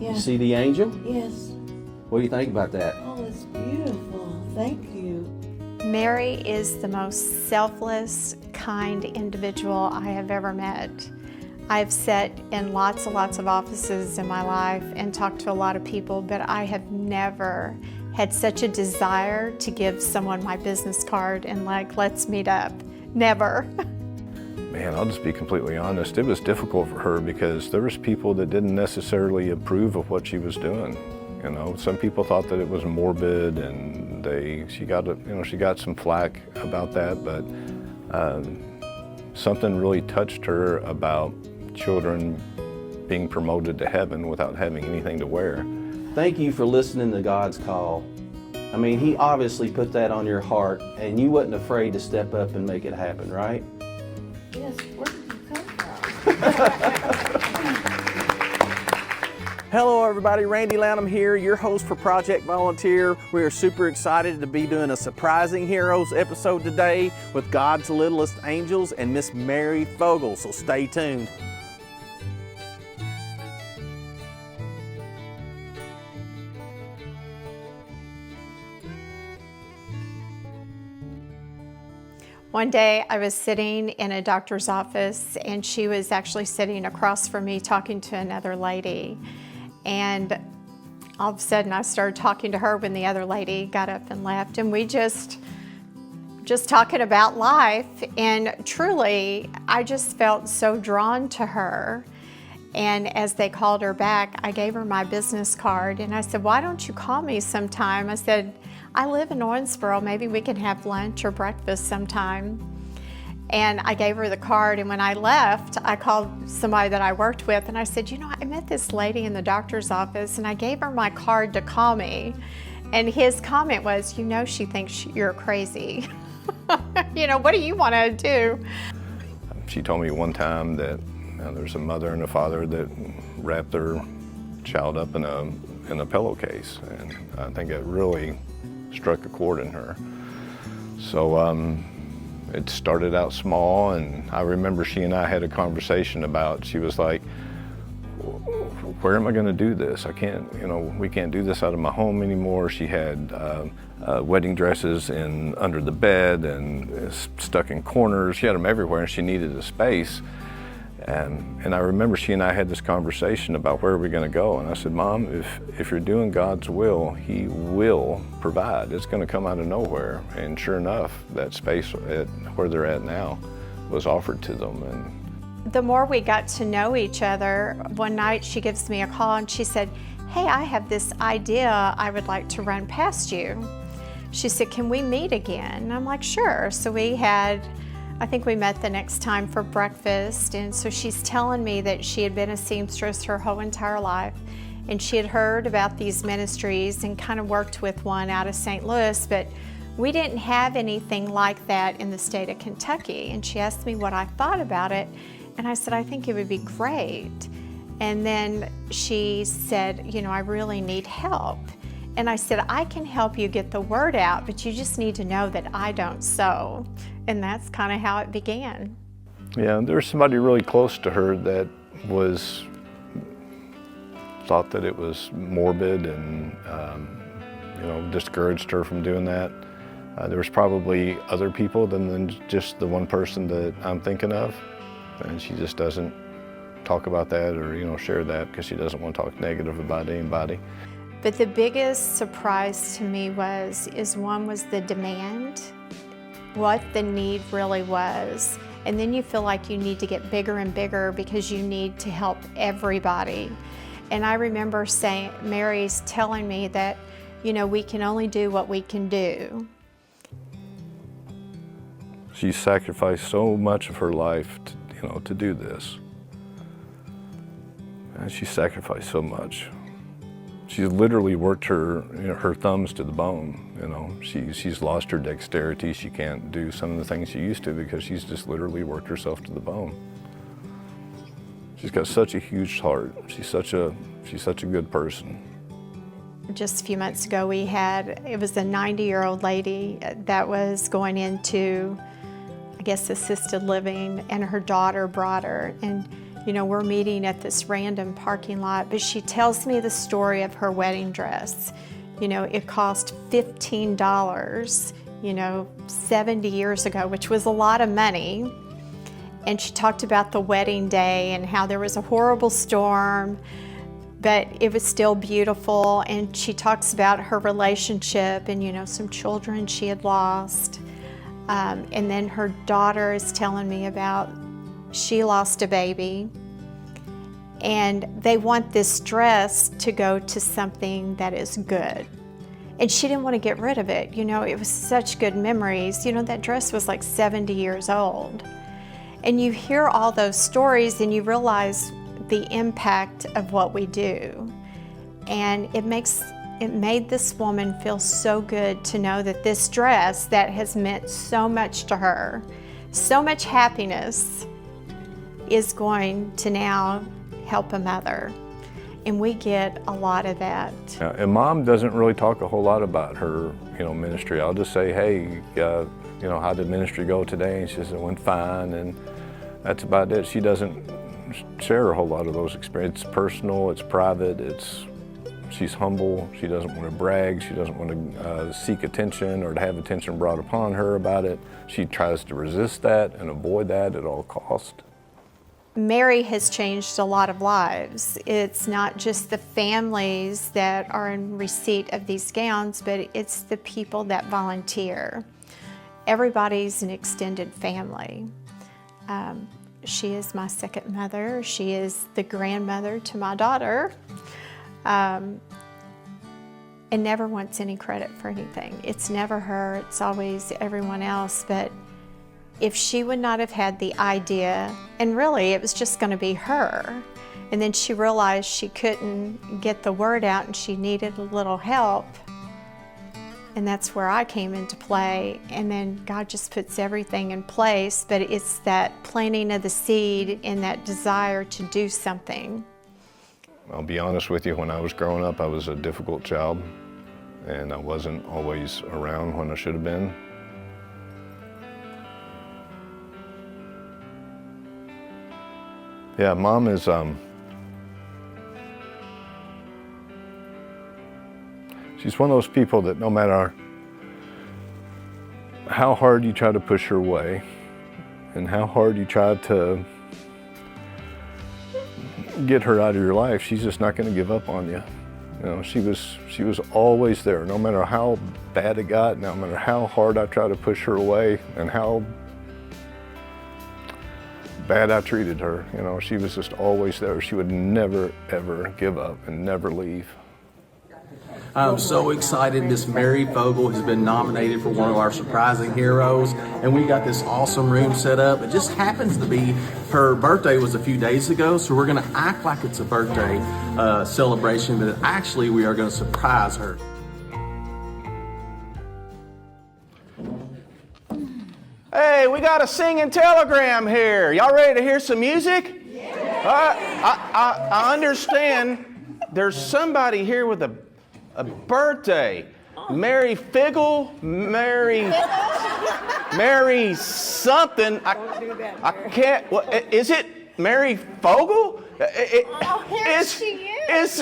Yeah. You see the angel? Yes. What do you think about that? Oh, it's beautiful. Thank you. Mary is the most selfless, kind individual I have ever met. I've sat in lots and lots of offices in my life and talked to a lot of people, but I have never had such a desire to give someone my business card and like, let's meet up. Never. Man, I'll just be completely honest. It was difficult for her because there was people that didn't necessarily approve of what she was doing. You know, some people thought that it was morbid, and she got some flack about that. But something really touched her about children being promoted to heaven without having anything to wear. Thank you for listening to God's call. I mean, He obviously put that on your heart, and you wasn't afraid to step up and make it happen, right? Yes, where did you come from? Hello everybody, Randy Lanham here, your host for Project Volunteer. We are super excited to be doing a Surprising Heroes episode today with God's Littlest Angels and Miss Mary Fogle, so stay tuned. One day I was sitting in a doctor's office and she was actually sitting across from me talking to another lady. And all of a sudden I started talking to her when the other lady got up and left, and we just talking about life. And truly, I just felt so drawn to her. And as they called her back, I gave her my business card and I said, why don't you call me sometime? I said, I live in Owensboro, maybe we can have lunch or breakfast sometime. And I gave her the card, and when I left, I called somebody that I worked with and I said, you know, I met this lady in the doctor's office and I gave her my card to call me. And his comment was, you know, she thinks you're crazy. You know, what do you want to do? She told me one time that there's a mother and a father that wrapped their child up in a pillowcase, and I think it really struck a chord in her. So it started out small, and I remember she and I had a conversation about, she was like, where am I going to do this? I can't, you know, we can't do this out of my home anymore. She had wedding dresses under the bed and stuck in corners. She had them everywhere, and she needed a space. And I remember she and I had this conversation about where are we going to go. And I said, Mom, if you're doing God's will, He will provide. It's going to come out of nowhere. And sure enough, that space where they're at now was offered to them. And the more we got to know each other, one night she gives me a call and she said, hey, I have this idea I would like to run past you. She said, can we meet again? And I'm like, sure. So I think we met the next time for breakfast, and so she's telling me that she had been a seamstress her whole entire life, and she had heard about these ministries and kind of worked with one out of St. Louis, but we didn't have anything like that in the state of Kentucky. And she asked me what I thought about it, and I said, I think it would be great. And then she said, you know, I really need help. And I said, I can help you get the word out, but you just need to know that I don't sew. And that's kind of how it began. yeah, there was somebody really close to her that thought that it was morbid and you know, discouraged her from doing that. There was probably other people than just the one person that I'm thinking of, and she just doesn't talk about that or, you know, share that because she doesn't want to talk negative about anybody. But the biggest surprise to me was the demand, what the need really was. And then you feel like you need to get bigger and bigger because you need to help everybody. And I remember Mary's telling me that, you know, we can only do what we can do. She sacrificed so much of her life to do this. And she sacrificed so much. She's literally worked her thumbs to the bone. You know, she's lost her dexterity. She can't do some of the things she used to because she's just literally worked herself to the bone. She's got such a huge heart. She's such a good person. Just a few months ago, it was a 90-year-old lady that was going into, I guess, assisted living, and her daughter brought her, and You know, we're meeting at this random parking lot, but she tells me the story of her wedding dress. You know, it cost $15, you know, 70 years ago, which was a lot of money. And she talked about the wedding day and how there was a horrible storm, but it was still beautiful. And she talks about her relationship and, you know, some children she had lost. And then her daughter is telling me about she lost a baby, and they want this dress to go to something that is good. And she didn't want to get rid of it. You know, it was such good memories. You know, that dress was like 70 years old. And you hear all those stories and you realize the impact of what we do. And it made this woman feel so good to know that this dress that has meant so much to her, so much happiness, is going to now help a mother. And we get a lot of that. And Mom doesn't really talk a whole lot about her, you know, ministry. I'll just say, hey, you know, how did ministry go today? And she says it went fine, and that's about it. She doesn't share a whole lot of those experiences. It's personal, it's private, she's humble, she doesn't want to brag, she doesn't want to seek attention or to have attention brought upon her about it. She tries to resist that and avoid that at all costs. Mary has changed a lot of lives. It's not just the families that are in receipt of these gowns, but it's the people that volunteer. Everybody's an extended family. She is my second mother. She is the grandmother to my daughter, and never wants any credit for anything. It's never her, it's always everyone else. But if she would not have had the idea, and really it was just going to be her, and then she realized she couldn't get the word out and she needed a little help, and that's where I came into play. And then God just puts everything in place, but it's that planting of the seed and that desire to do something. I'll be honest with you, when I was growing up, I was a difficult child, and I wasn't always around when I should have been. Yeah, Mom is, she's one of those people that no matter how hard you try to push her away and how hard you try to get her out of your life, she's just not going to give up on you. You know, she was always there, no matter how bad it got, no matter how hard I tried to push her away and how bad I treated her. You know, she was just always there. She would never, ever give up and never leave. I'm so excited. Miss Mary Fogle has been nominated for one of our surprising heroes, and we got this awesome room set up. It just happens to be her birthday was a few days ago, so we're going to act like it's a birthday celebration, but actually we are going to surprise her. Hey, we got a singing telegram here. Y'all ready to hear some music? Yeah. I understand there's somebody here with a birthday. Mary Fogle, Mary something. I can't. What is it? Mary Fogle?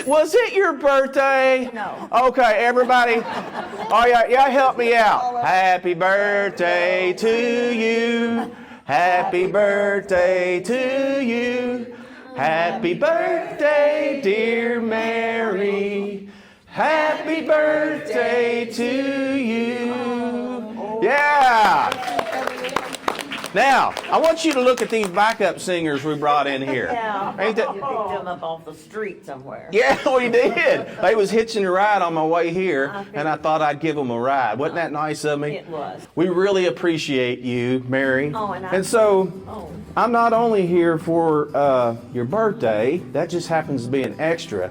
Was it your birthday? No. Okay, everybody. Oh yeah, help me out. Happy birthday to you. Happy birthday to you. Happy birthday, dear Mary. Happy birthday to you. Yeah. Now, I want you to look at these backup singers we brought in here. Yeah. Ain't that? You picked them up off the street somewhere. Yeah, we did. They was hitching a ride on my way here, and I thought I'd give them a ride. Wasn't that nice of me? It was. We really appreciate you, Mary. Oh, and I'm not only here for your birthday. That just happens to be an extra.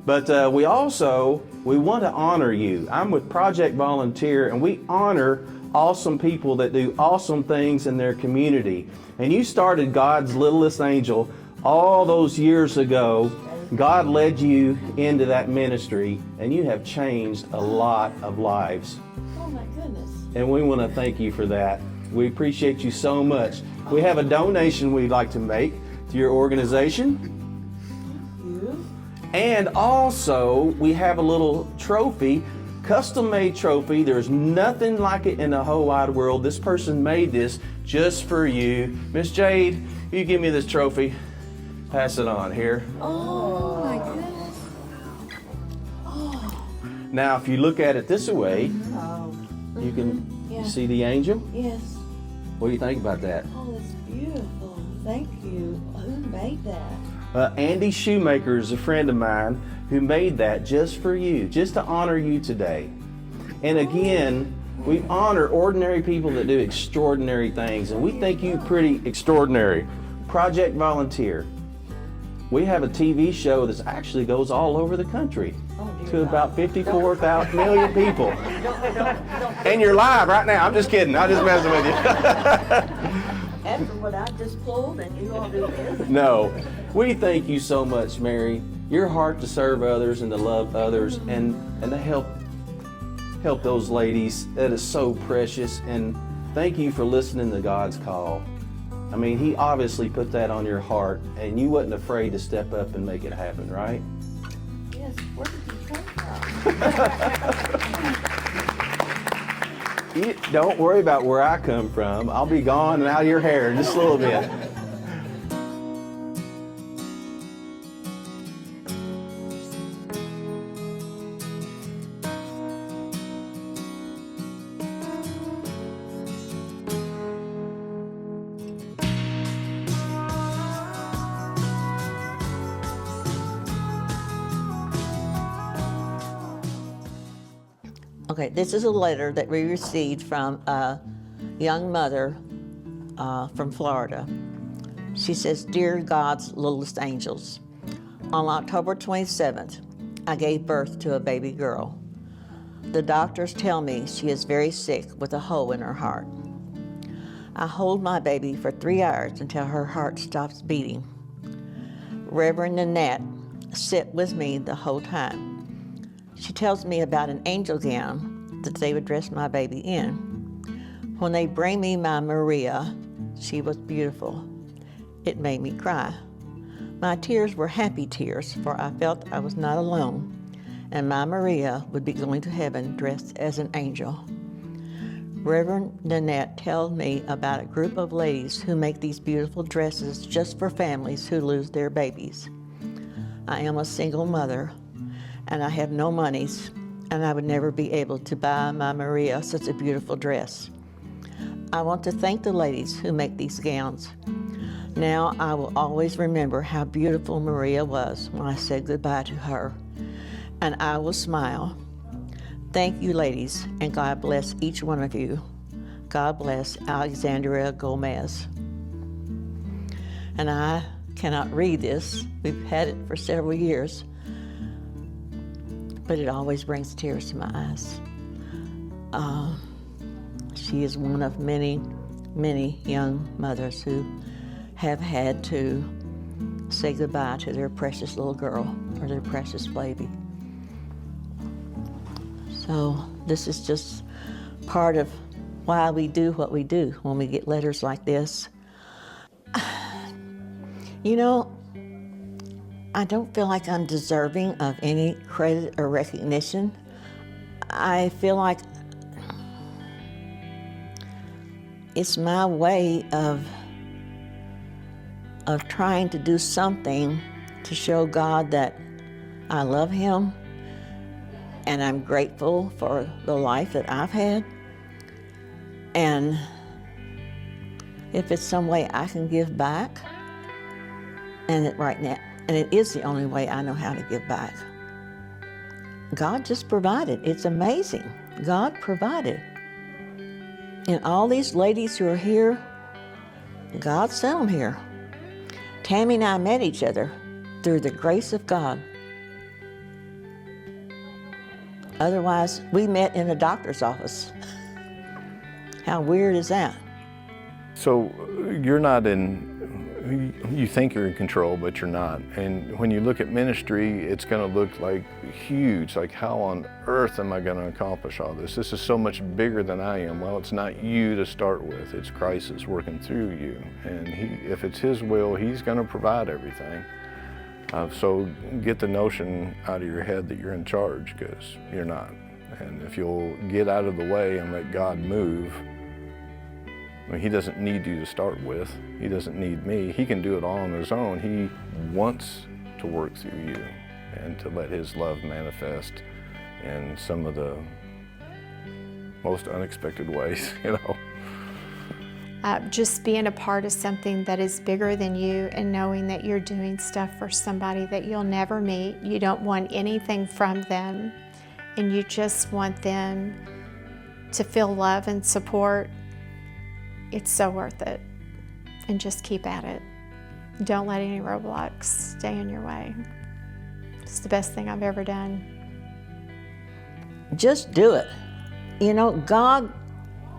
But we want to honor you. I'm with Project Volunteer, and we honor awesome people that do awesome things in their community. And you started God's Littlest Angel all those years ago. God led you into that ministry, and you have changed a lot of lives. Oh my goodness. And we want to thank you for that. We appreciate you so much. We have a donation we'd like to make to your organization. You? And also, we have a little trophy, custom-made trophy. There's nothing like it in the whole wide world. This person made this just for you. Miss Jade, you give me this trophy. Pass it on here. Oh my goodness. Now, if you look at it this way, Oh, you can yeah. see the angel. Yes. What do you think about that? Oh, that's beautiful. Thank you. Who made that? Andy Shoemaker is a friend of mine who made that just for you, just to honor you today. And again, we honor ordinary people that do extraordinary things, and we think you pretty extraordinary. Project Volunteer. We have a TV show that actually goes all over the country to about 54 million people. And you're live right now. I'm just kidding. I'm just messing with you. After what I just pulled and you all do this? No. We thank you so much, Mary. Your heart to serve others and to love others and to help those ladies. That is so precious. And thank you for listening to God's call. I mean, He obviously put that on your heart, and you wasn't afraid to step up and make it happen, right? Yes. Where did you come from? Don't worry about where I come from. I'll be gone and out of your hair in just a little bit. Okay, this is a letter that we received from a young mother from Florida. She says, "Dear God's littlest angels, on October 27th, I gave birth to a baby girl. The doctors tell me she is very sick with a hole in her heart. I hold my baby for 3 hours until her heart stops beating. Reverend Nanette sit with me the whole time. She tells me about an angel gown that they would dress my baby in. When they bring me my Maria, she was beautiful. It made me cry. My tears were happy tears, for I felt I was not alone, and my Maria would be going to heaven dressed as an angel. Reverend Nanette told me about a group of ladies who make these beautiful dresses just for families who lose their babies. I am a single mother, and I have no monies, and I would never be able to buy my Maria such a beautiful dress. I want to thank the ladies who make these gowns. Now I will always remember how beautiful Maria was when I said goodbye to her, and I will smile. Thank you, ladies, and God bless each one of you. God bless Alexandria Gomez." And I cannot read this. We've had it for several years, but it always brings tears to my eyes. She is one of many, many young mothers who have had to say goodbye to their precious little girl or their precious baby. So this is just part of why we do what we do when we get letters like this. You know, I don't feel like I'm deserving of any credit or recognition. I feel like it's my way of trying to do something to show God that I love Him and I'm grateful for the life that I've had. And if it's some way I can give back, and it is the only way I know how to give back. God just provided. It's amazing. God provided. And all these ladies who are here, God sent them here. Tammy and I met each other through the grace of God. Otherwise, we met in a doctor's office. How weird is that? So you're not in you think you're in control, but you're not. And when you look at ministry, it's going to look like huge, like how on earth am I going to accomplish all this? This is so much bigger than I am. Well, it's not you to start with, it's Christ that's working through you. And if it's His will, He's going to provide everything. So get the notion out of your head that you're in charge, because you're not. And if you'll get out of the way and let God move, I mean, He doesn't need you to start with. He doesn't need me. He can do it all on His own. He wants to work through you and to let His love manifest in some of the most unexpected ways, you know. Just being a part of something that is bigger than you and knowing that you're doing stuff for somebody that you'll never meet. You don't want anything from them, and you just want them to feel love and support. It's so worth it. And just keep at it. Don't let any roadblocks stay in your way. It's the best thing I've ever done. Just do it. You know, God,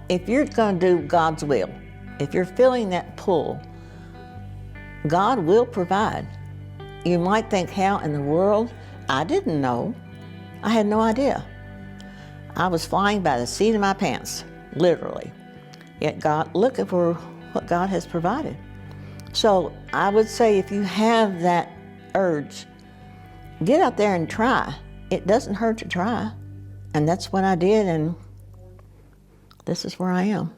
if you're going to do God's will, if you're feeling that pull, God will provide. You might think, how in the world? I didn't know. I had no idea. I was flying by the seat of my pants, literally. Yet God, look for what God has provided. So I would say if you have that urge, get out there and try. It doesn't hurt to try. And that's what I did, and this is where I am.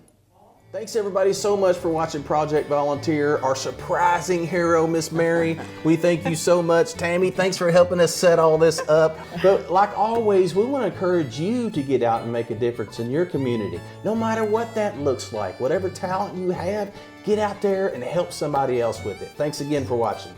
Thanks everybody so much for watching Project Volunteer, our surprising hero, Miss Mary. We thank you so much. Tammy, thanks for helping us set all this up. But like always, we want to encourage you to get out and make a difference in your community. No matter what that looks like, whatever talent you have, get out there and help somebody else with it. Thanks again for watching.